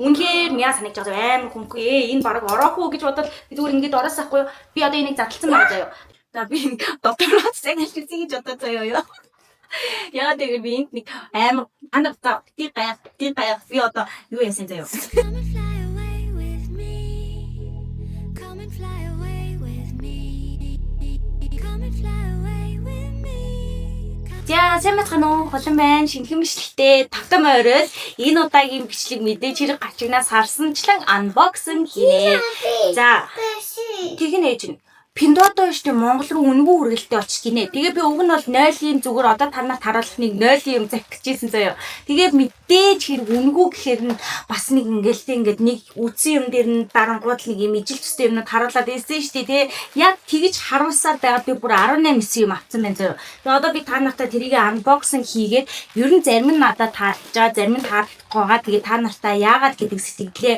Үнэхээр мяа санагдаж байгаа амар хөнгөө энэ баг орохгүй гэж бодоод би зүгээр ингэж ороос ахгүй юу. Би одоо энийг задлсан байна заяа. За би доктороос загнал гэж бодоод заяа ёо. Яа тэгээд би энд нэг амар андав тий гай би одоо юу яасан заяа. За сайн байна уу? Холон байна. Шинэхэн бичлэгтэй тавтан морил энэ удаагийн бичлэг мэдээж хэрэг гачигнаас харсанчлан unboxing хийнэ. За тэгин ээж нь Пиндото штэ Монгол руу үнэгүй хүргэлттэй очиж гинэ. Тэгээ би уг нь бол 0-ийн зүгээр одоо танаас харуулахныг 0-ийн юм захижсэн заяа. Тэгээ мэдээж хэрэг үнэгүй гэхээр нь бас нэг ингээд нэг үтсэн юм дээр нь дарангууд нэг юм ижил төстэй юмнууд харуулад ирсэн штэ тий. Яг тэгж харуулсаар байгаа би бүр 18 9 юм авсан байна заяа. Тэгээ одоо би та нартай тэрийг unboxing хийгээд ер нь зарим нь надад таалж байгаа, зарим нь таалахгүй. Тэгээ та нартай яагаад гэдэг сэтгэлээ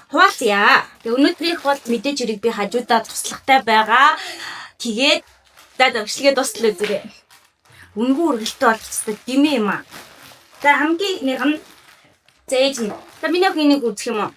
хуваалцъя. Тэгээ өнөөдрийнх бол мэдээж хэрэг би хажуудаа туслахтай байгаа. Тэгээд бичлэгээ дуслаа зүрээ. Үнэгүй үргэлттэй болчихсон димээ юм аа. За хамгийн нэг нь зээж нь. За миний охиныг үзэх юм уу?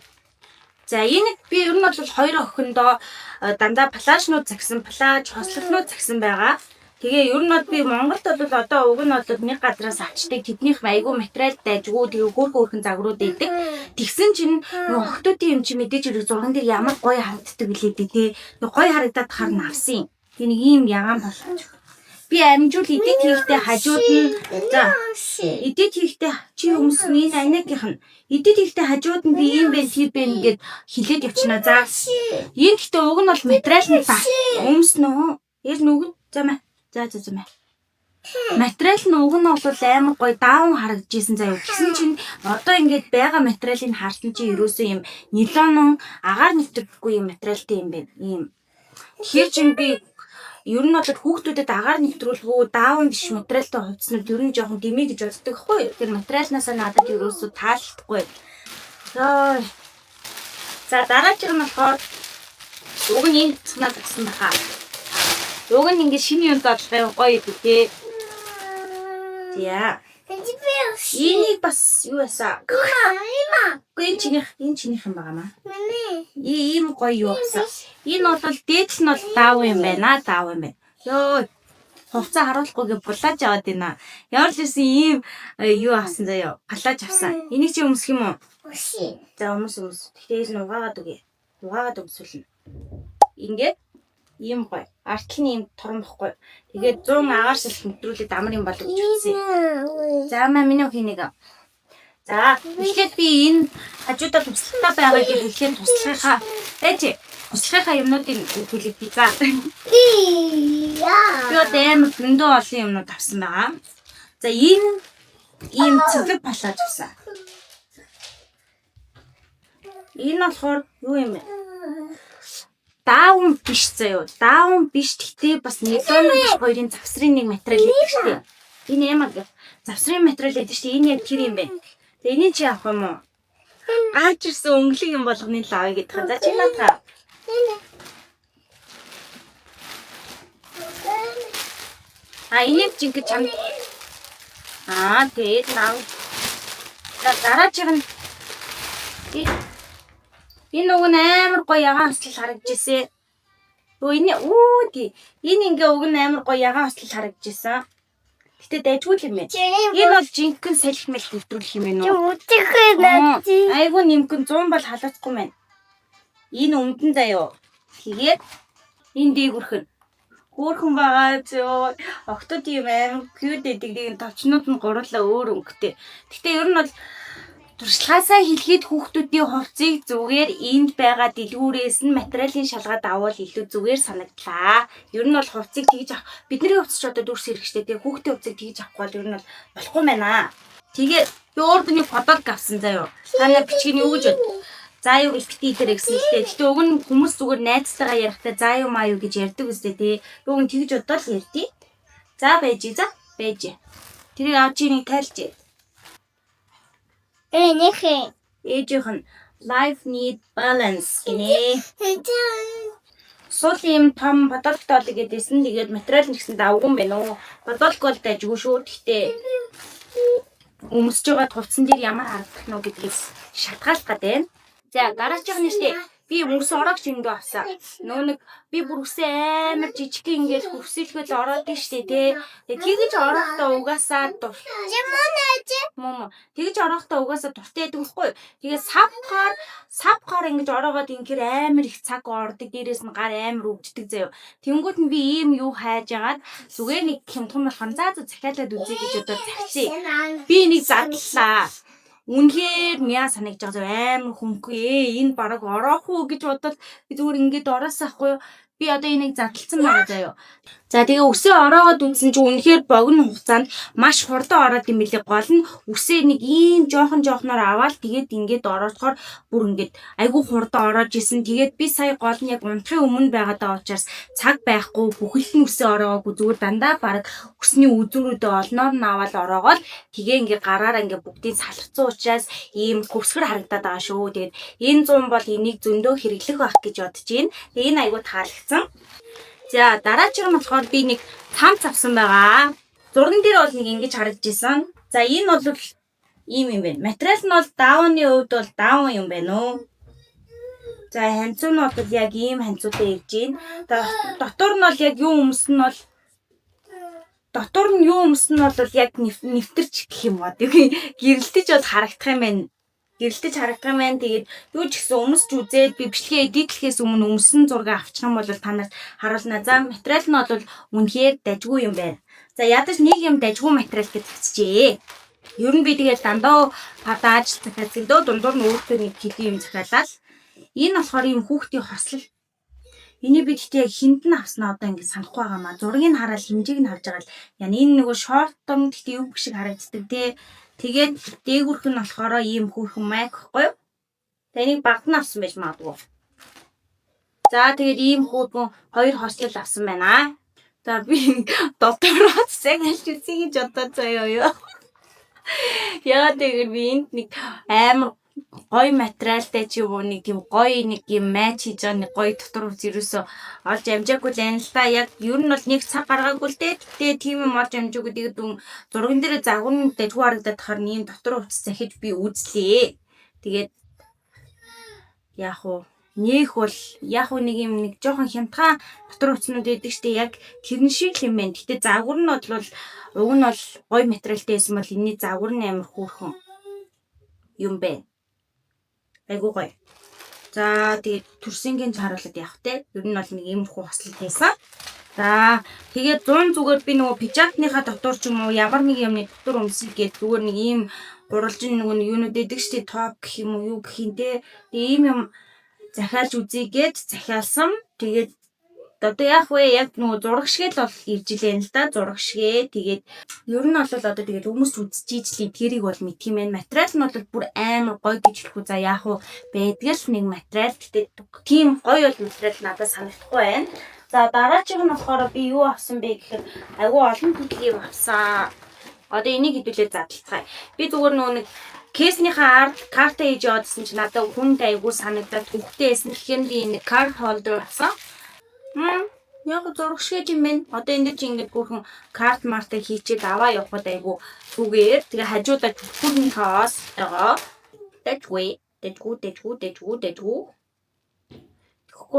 За энэ би ер нь бол хоёр охиндоо дандаа плашнууд загсан, плаж хослолнууд загсан байгаа. Тэгээ ер нь бол би Монголд бол одоо уг нь бол нэг гадраас авчдаг тэднийх айгүй материал дайжгүй тэгээ хөөрхөн загварууд идэг. Тэгсэн чинь охтуудын юм чи мэдээж хэрэг зурган дээр ямар гоё харагддаг билээ дээ. Гоё харагдаад харна авсан. Тэгээ нэг ийм ягаан болгож. Би амжуул эдит хийхдээ хажууд нь за эдит хийхдээ чи өмсөн энэ анигийнх нь эдит хийхдээ хажууд нь би ийм байх тийм байх гэд хилээд явчихна. За энэ гэхдээ уг нь бол материал нь өмснөө. Яа нүгэн замаа. За. Материал нь уг нь бол амар гоё даун харагдажсэн заяа. Тэгсэн чинь одоо ингээд байгаа материалыг харсан чи ерөөсөө юм нилон агаар нэвтрэггүй юм материалтай юм байна. Ийм. Тэгэхээр чинь би ер нь бол хүүхдүүдэд агаар нэвтрүүлгүй даун биш материалтай хувцснууд ер нь жоохон дэмий гэж боддог хгүй. Тэр материалнаас надад ерөөсөө таалагдахгүй. За дараачих нь болохоор уг нь энэ цанаа загсан баха. Уг нь ингээд шинэ юм дадлаа гоё идэхээ. За. Энийг бас юу ясаа? Энэ чинийх юм байгаа маа. Ийм гоё юу ясаа. Энэ бол дээд нь бол даав юм байна. Йоо. Хувцас харуулахгүйгээ булааж аваад байна. Ямар ч байсан ийм юу авсан заяа. Палаж авсан. Энийг чи өмсөх юм уу? За өмс. Тэгэхээр энэ угаагаад үгүй. Угаагаад өмсүүлнэ. Ингээд ийм гоё. Артлын ийм торомхгүй. Тэгээд 100 агаар шилт нэвтрүүлээд амар юм болов гэж үзье. За миний охиныг. За тэгэхээр би энэ хажуудаа туслахтаа байгаа гэж хэлэхэд туслахынхаа туслахынхаа юмнуудыг хэлээд би за. Би одоо амар зөндөө олон юмнууд авсан байгаа. За энэ ийм цэвэр палаж авсан. Энэ болохоор юу юм бэ? Даун биш заяа. Даун биш гэхдээ бас нэлон биш хоёрын завсрын нэг материал гэдэг шүү дээ. Энэ ямар гэх завсрын материал гэдэг шүү дээ. Энэ яг тэр юм байна. Тэгээ энийг чи авах юм уу? Аач ирсэн өнгөлөг юм болгоны л авъя гэдэг. За чи наатаа. Энийг чи ингэ чам. Тэгээд наа. Дараачих нь энэ уг нь амар гоё ягаан хослол харагдажсэн. Энэ ингээ уг нь амар гоё ягаан хослол харагдажсэн. Гэтэ дайжгүй юм байна. Энэ бол жинхэнэ салхи мэл нэвтрүүлэх юм байна уу? Айгу нэмгэн 100 бол халаацгүй байна. Энэ өмдөн заяа. Тэгээд энэ дээгүрхэн. Хөөрхөн байгаа зөө. Октод юм амар cute гэдэг товчнууд нь гурлаа өөр өнгөтэй. Гэтэ ер нь бол туршлагаасаа хэлгээд хүүхдүүдийн хувцсыг зүгээр энд байгаа дэлгүүрээс нь материалын шалгаад авал илүү зүгээр санагдлаа. Ер нь бол хувцсыг тэгж авах бидний хувцс ч одоо дүрс хэрэгжтэй тэгээ хүүхдийн хувцсыг тэгж авахгүй бол ер нь бол болохгүй байна. Тэгээ би өөрөөр нэг фотог авсан заяа. Танай бичгийг юу гэж бод. За юу гэж бити дээр гэсэн л дээ. Гэтэ уг нь хүмүүс зүгээр найзтайгаа ярихдаа за юу маа юу гэж ярьдаг үстэй тий. Уг нь тэгж бодоод ярьдیں۔ За байж. Тэрийг авч ийг тайлж. Ээжийнх нь life need balance гинэ. Сул юм том бодолтой л гэдээсэн. Тэгээд материал нэгсэн давгүй юм байна уу? Бодолгүй л дайжгүй шүү. Гэхдээ өмсөж байгаа тувцсан дээр ямар харагдах нь гэдгийг шалтгаалах гэдэг. За дараагийн нэстэ би мөнгөс ороогч юм дөө авсан. Нөө нэг би бүр үсээ амар жижиг ингээд хөвсөлгөл ороод штэ тий. Тэгэж орохдоо угаасаа тэгэж орохдоо угаасаа дуртай байдаг байхгүй. Тэгээ савхаар ингэж ороогоод ингээр амар их цаг ордог. Дээрээс нь гар амар өвддөг заяа. Тэнгүүд нь би ийм юу хайж агаад зүгээр нэг хямдхан болохоор захиалаад үзье гэж одоо загцээ. Би нэг задлаа. Үнэхээр мяа санагдаж байгаа амар хөнгөө энэ бараг ороох уу гэж бодоод би зүгээр ингээд ороосаахгүй би одоо энийг задлцсан байгаа заяа. За тэгээ үсээ ороогоод үнсэн чинь үнэхээр богино хугацаанд маш хурдан ороод юм билээ. Гол нь үсээ нэг ийм жоохноор аваад тэгээд ингээд ороочхоор бүр ингээд айгүй хурдан ороод исэн. Тэгээд би сая гол нь яг унтахын өмнө байгаадаа учраас цаг байхгүй бүхэлд нь үсээ ороогоогүй зүгээр дандаа бараг өсний үзүүрүүдээ олноор нь аваад ороогоод тэгээ ингээд гараараа ингээд бүгдийг салхацсан учраас ийм хөвсгөр харагдаад байгаа шүү. Тэгээд энэ 100 бол энийг зөндөө хэрэглэх байх гэж бодож байна. Тэгээ энэ айгүй таалагдсан. За дараагийн нь болохоор би нэг цамц авсан байгаа. Зурган дээр бол нэг ингэж харагдаж исэн. За энэ бол ийм юм байна. Материал нь бол даавны хувьд бол даавн юм байна уу. За ханцуу нь бол яг ийм ханцуутай ирж байна. Дотор нь бол яг юу өмсөн нь бол яг нэвтэрч гэх юм уу. Гэрэлтэж бол харагдах юм байна. Тэгээд юу ч гэсэн өмсч үзээд би бичлэгээ эдитлэхээс өмнө өмсөн зураг авчих юм бол та нарт харуулна. За материал нь бол үнэхээр дажгүй юм байна. За ядаж нэг юм дажгүй материал гэж загсчээ. Ер нь би тэгээд дандаа падааж захиалцдөө дундуур нь өөртөө нэг хэдийн юм захиалаад энэ болохоор юм хүүхдийн хослол. Энийг би гэхдээ яг хүнд нь авснаа одоо ингэ санахгүй байгаа маа. Зургийг хараад хэмжээг нь харж байгаа л яа энэ нөгөө шортон гэхдээ юу шиг харагддаг те. Тэгээд дээгүүрх нь болохоор ийм хүүхэн майк гэхгүй юу? Тэгээ энийг багт нь авсан байж магадгүй. За тэгээд ийм хүүхэн 2 хослол авсан байна. За би дотоороо сайн алж үзье гэж бодож заяа юу. Яа тэгээд би энд нэг амар гоё материалтай ч юм уу нэг тийм гоё нэг юм матч хийж байгаа нэг гоё дотор үз ерөөсөө олж амжаагүй л энэ л та яг ер нь бол нэг цаг гаргаагүй л дээ. Тэгээ тийм юм олж амжаагүй тэгээд зурган дээр загвар дайггүй харагдаад тахаар нэм дотор үз захиж би үзлээ. Тэгээд яг уу нэг юм нэг жоохон хямдхан дотор үцнүүд байдаг штэ яг тэрэн шиг юм байна. Гэтэ загвар нь бол уг нь бол гоё материалтай байсан бол энэний загвар нь амар хөөрхөн юм бэ. Айгуу гоё. За тэгээд төрсөнгийн харуулаад явах те. Ер нь бол нэг иймэрхүү хослол байсан. За тэгээд 100 зүгээр би нөгөө пижакныхаа дотор ч юм уу ямар нэг юмны дотор өмсөл гээд зүгээр нэг ийм гурвалжин нөгөө юунууд эдэг штэ топ гэх юм уу юу гэх юм те. Тэгээд ийм юм захиалж үзье гээд захиалсан. Тэгээд одоо яг нөгөө зураг шиг л бол ирж илээ л да. Зураг шигээ. Тэгээд ер нь бол одоо тэгээд хүмүүс үзчихийжлээ тэрийг бол мэдх юм байна. Материал нь бол бүр амар гоё гэж хэлэхгүй. За яг уу байдаг л нэг материал. Гэтэ тийм гоё бол материал надад санагдахгүй байна. За дараагийн нь болохоор би юу авсан бэ гэхээр айгүй олон төрлийн юм авсан. Одоо энийг хэдүүлээ задлацгаая. Би зүгээр нөгөө нэг кейснийхаа карта хийж яваадсэн чи надад хүнд айгүй санагдаад хөвгтэй байсан. Тэгэхээр би нэг карт холдер авсан. Яг зураг шиг юм байна. Одоо энэ чи ингээд бүрхэн карт марта хийчихэд аваа явахад айгу зүгээр. Тэгээ хажуудаа бүрхэн хаос байгаа. Тэжгүй. Тэгэхгүй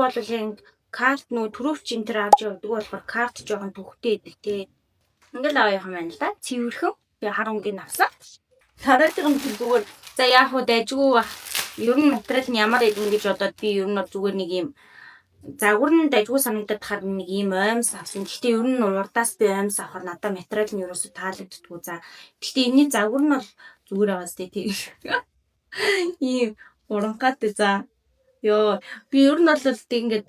бол энэ карт нөө төрөвч энэ төр авч явдаг болохоор карт жоохон төвхтэй идэг те. Ингээл аваа явах юм байна л да. Цэвэрхэн. Би харангийн авсан. Дараагийн зүгээр. За яг уу дайжгүй. Ер нь материал нь ямар идэв гэж бодоод би ер нь зүгээр нэг юм загвар нь дайггүй санагдаад хаад нэг ийм оймс авсан. Гэхдээ ер нь урдаас би оймс авахар надад материал нь ерөөсө таалагддаггүй. За гэхдээ энэний загвар нь бол зүгээр байгаа сте тийм. Ийм уранхаатай за. Йоо би ер нь бол ингээд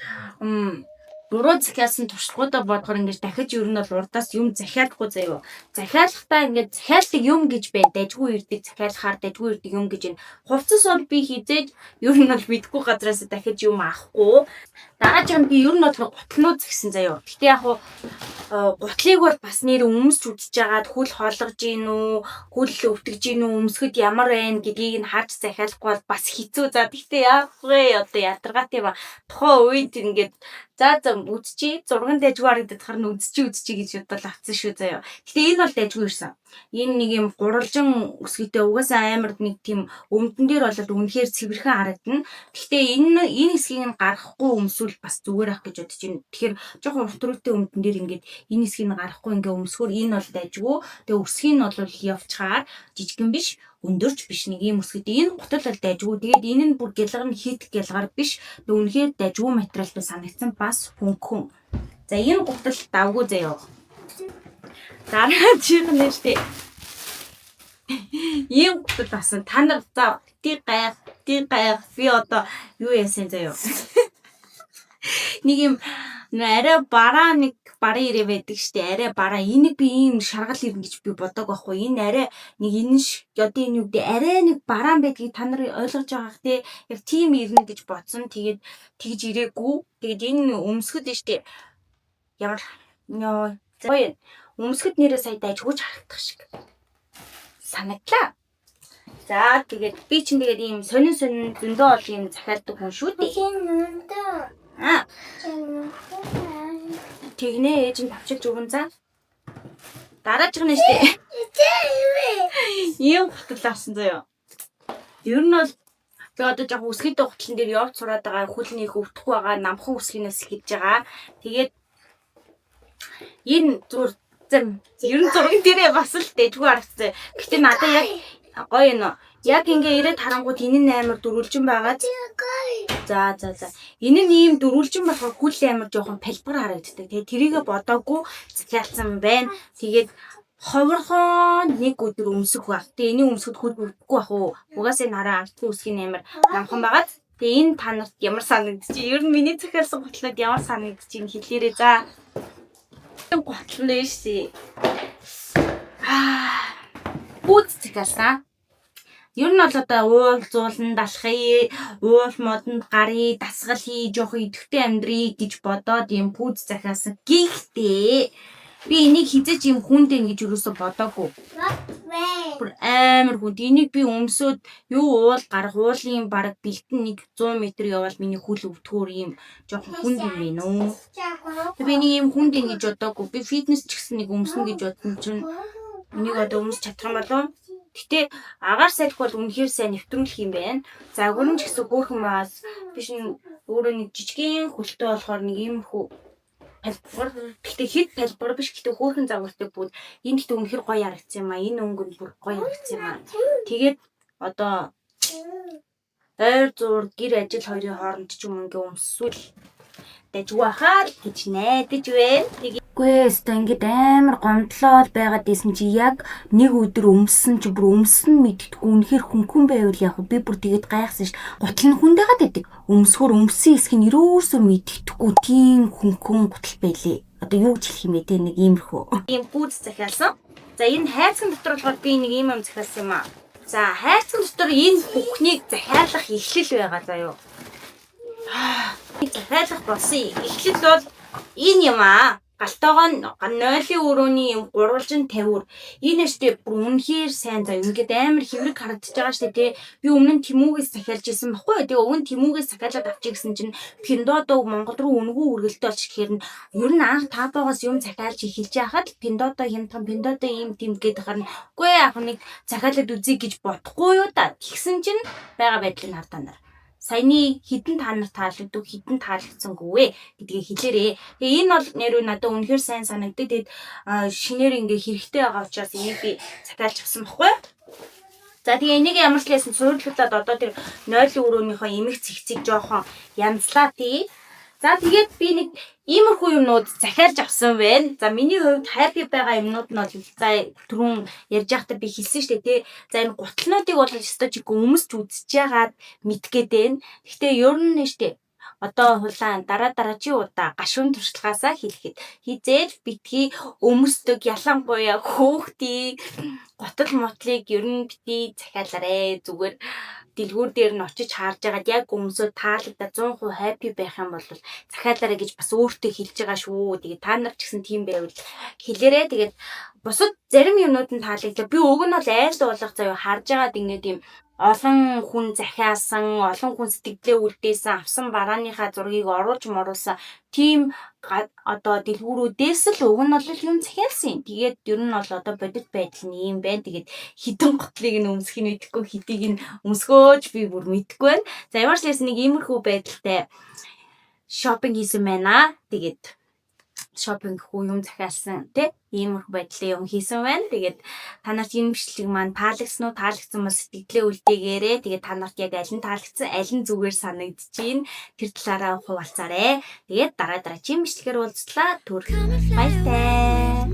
буруу захиалсан туршлагуудаа бодохоор ингэж дахиж ер нь бол урдаас юм захиалахгүй заяа. Захиалахдаа ингэж захиалдаг юм гэж байна. Дайггүй ирдэг захиалахаар дайггүй ирдэг юм гэж энэ. Хувцас бол би хизээж ер нь бол мэдгүй газраас дахиж юм авахгүй. Дараагийн би ер нь бол гутлнууд згсэн заяа. Гэтэ яг хуу гутлыг бол бас нэр өмсч үдчихэж байгаад хөл хоолгож гин үү, хөл өвтгөж гин үү, өмсгөд ямар байна гэдгийг нь харж захиалахгүй бол бас хэцүү. За гэтэ яг вэ одоо ядаргаатай ба тухайн үед ингэж За үзчихье. 6 дайггүй харагдахаар нь үзчихье гэж бодол авсан шүү заяа. Гэтэ энэ бол дайггүй ирсэн. Энэ нэг юм гурвалжин өсгийтэй угаасаа амар нэг тийм өмдөн дээр болоод үнэхээр цэвэрхэн харагдана. Гэтэ энэ хэсгийг нь гаргахгүй өмсвөл бас зүгээр ах гэж бодож байна. Тэгэхээр жоохон урт төрөлтэй өмдөн дээр ингээд энэ хэсгийг нь гаргахгүй ингээ өмсгөр энэ бол дайггүй. Тэгээ өсгийг нь бол явчаар жижигэн биш, өндөрч биш нэг юм өсгийтэй. Энэ гутал бол дайггүй. Тэгээд энэ нь бүр гялгар нь хит гялгар биш. Тэгээ үнэхээр дайггүй материалтай санагдсан бас хөнгөн. За энэ гутал давгүй заяа. Дараа чих нэртэй. Ийм гутал басан та нар за тий гайх би одоо юу яасан заяа. Нэг юм арай бараа нэг барын ирээ байдаг штэ арай бараа энийг би ийм шаргал ирнэ гэж би бодог байхгүй энэ арай нэг энэ одоо энэ юу гэдэг арай нэг бараан байдгийг та нар ойлгож байгаах те яг тийм ирнэ гэж бодсон тэгээд тэгж ирээгүй тэгээд энэ өмсгөд штэ ямар гоё өмсгөд нэрээ сая дайжгүйч харагдах шиг санагдлаа. За тэгээд би чинь тэгээд ийм сонин зөндөө ол ийм захиалдаг хүн шүү дээ. Тэгнэ ээж нь тавчилж өгөн за. Дараач гэнэ штэ. Ийм гутал авсан заяа. Ер нь бол би одоо яг үсгийтэй гутлан дээр явж сураад байгаа хөлний өвдөхгүй байгаа намхан үсгийнээс хийж байгаа. Тэгээд энэ зур ер нь зургийн дээрээ бас л дэжгүй харагдсан. Гэтэ надад яг гоё нэ. Яг ингээ ирээд харангууд энэ нь амар дөрвөлжин байгаа. За. Энэ нь ийм дөрвөлжин болохоор хүл амар жоохон палбар харагддаг. Тэгээ тэрийгэ бодоогүй захиалсан байна. Тэгээд ховорхон нэг өдөр өмсөх баг. Тэгээ энийг өмсөхөд хүл бүрдэхгүй бах уу. Угаасаа нараа артгүй үсгийн амар намхан байгаад. Тэгээ энэ та нарт ямар санагдчих. Ер нь миний захиалсан гутлууд ямар санагдчих хэлээрээ за. Гутлаа шээ. Бүүц захиалсан. Ер нь бол одоо уул зуулан далахыг, уул модонд гарыг, дасгал хий, жоох идэвхтэй амьдрий гэж бодоод юм пүүз захиасан. Гэхдээ би энийг хизээч юм хүндэ ингэж юусоо бодоогүй. Бүр амар хүнд. Энийг би өмсөд юу уул гарах уулын бараг бэлтэн нэг 100 м явбал миний хүл өвдгөр юм жоох хүнд юм бэ нөө. Би энийг юм хүнд ингэж бодоогүй. Би фитнес ч гэсэн нэг өмснө гэж бодсон чинь энийг одоо өмсч чадах юм болов. Гэтэ агаар салхи бол үнэхээр сайн нэвтрүүлэх юм байна. За гүрэн ч гэсэн хөөхөн маас биш нь өөрөө нэг жижигхэн хөлтэй болохоор нэг иймэрхүү палбар. Гэтэ хэд палбар биш гэтэ хөөхөн загвартай بود. Энэ гэтэ үнэхээр гоё харагдсан юм аа. Энэ өнгө нь бүр гоё харагдсан юм аа. Тэгээд одоо ойр зур гэр ажил хоёрын хооронд ч юм ингээ өмсвөл дайжгүй хахаар гэж найдаж байна. Үгүй ээ, ингээд амар гомдлоод байгаад исэн чи яг нэг өдөр өмссөн чи бүр өмсөн мэдтгүү үнэхээр хөнгөн байвал яг би бүр тэгээд гайхсан ш. Гутал нь хүндэгээд байдаг. Өмсгөр өмсөн хэсэг нь ерөөсөө мэдтгүү тийм хөнгөн гутал байлээ. Одоо юу гэж хэлэх юм бэ те нэг иймэрхүү. Ийм гүйц захиалсан. За энэ хайцсан дотор болохоор би нэг ийм юм захиалсан юм аа. За хайцсан дотор энэ бүхнийг захиалах эхлэл байгаа заа юу. Захиалах болсон эхлэл бол энэ юм аа. Галтайгоо нойлын өрөөний юм гурвалжин тавиур. Энэ штэ бүр үнэхээр сайн заа. Ингээд амар хэврэг харагдаж байгаа штэ тий. Би өмнө нь Тэмүүгээс захиалж исэн баггүй. Тэгээ өмнө Тэмүүгээс захиалаад авчих гэсэн чинь Пиндодо Монгол руу үнгүү үргэлтээ олчих гэхээр нь ер нь анх Таапагаас юм захиалж эхэлж яхад Пиндодо хямдхан Пиндодо ийм тийм гээд харна. Үгүй яг нэг захиалаад үзье гэж бодохгүй юу да. Тэгсэн чинь байгаа байдлыг хардаа нар. Саяны хідэн та нар таалагддаг хідэн таалагдсангүй гэдгийг хэлээрээ. Тэгээ энэ бол нэрөө надад үнэхээр сайн санагддаг. Тэгээд шинээр ингээ хэрэгтэй байгаа учраас энийг би захиалж авсан баггүй. За тэгээ энийг ямар ч лээсэн суурлуулад одоо тэр нойлын өрөөнийхөө эмэг цэгцийг жоохон янзлаа тий. За тэгээд би нэг иймэрхүү юмнууд захиалж авсан байна. За миний хувьд хайпи байгаа юмнууд нь бол за түрүүн ярьж байхдаа би хэлсэн шүү дээ тий. За энэ гутлнуудыг бол өстой чиг өмсч үзэж яагаад мэдгээд байна. Гэхдээ ер нь штэ одоо хулаан дараачийн удаа гашуун туршлагаасаа хэлэхэд хизээж битгий өмсдөг ялангуяа хөөхтий гутал мотлыг ер нь битгий захиалаарэ зүгээр дэлгүүр дээр нь очиж харж байгаад яг өмсөд таалагдаад 100% happy байх юм бол захиалаарэ гэж бас өөртөө хэлж байгаа шүү. Тэгээд та нар ч гэсэн тийм байвал хэлээрэ. Тэгээд бусад зарим юмнууд нь таалагдлаа. Би уг нь бол айлд болох заяа харж байгаад ингээд юм олон хүн захиасан, олон хүн сэтгэлдээ үлдээсэн, авсан барааныхаа зургийг оруулж моруулсан тийм одоо дэлгүүрүүдээс л уг нь бол юм захиалсан юм. Тэгээд ер нь бол одоо бодит байдал нь юм байна. Тэгээд хідэн готлыг нь өмсөх нь мэдэхгүй, хідийг нь өмсгөөж би бүр мэдэхгүй байна. За ямар ч байсан нэг иймэрхүү байдалтай шопинг хийсэн байна. Тэгээд шопинг хүү юм захиалсан тий иймэрхүү байдлаар юм хийсэн байна. Тэгээд та нарт энэ бичлэг маань таалагдсан уу? Таалагдсан бол сэтгэлээ үлдээгээрэй. Тэгээд та нарт яг аль нь таалагдсан, аль нь зүгээр санагдчихээн тэр талаараа хуваалцаарай. Тэгээд дараагийн бичлэгээр уулзлаа. Түр баяртай.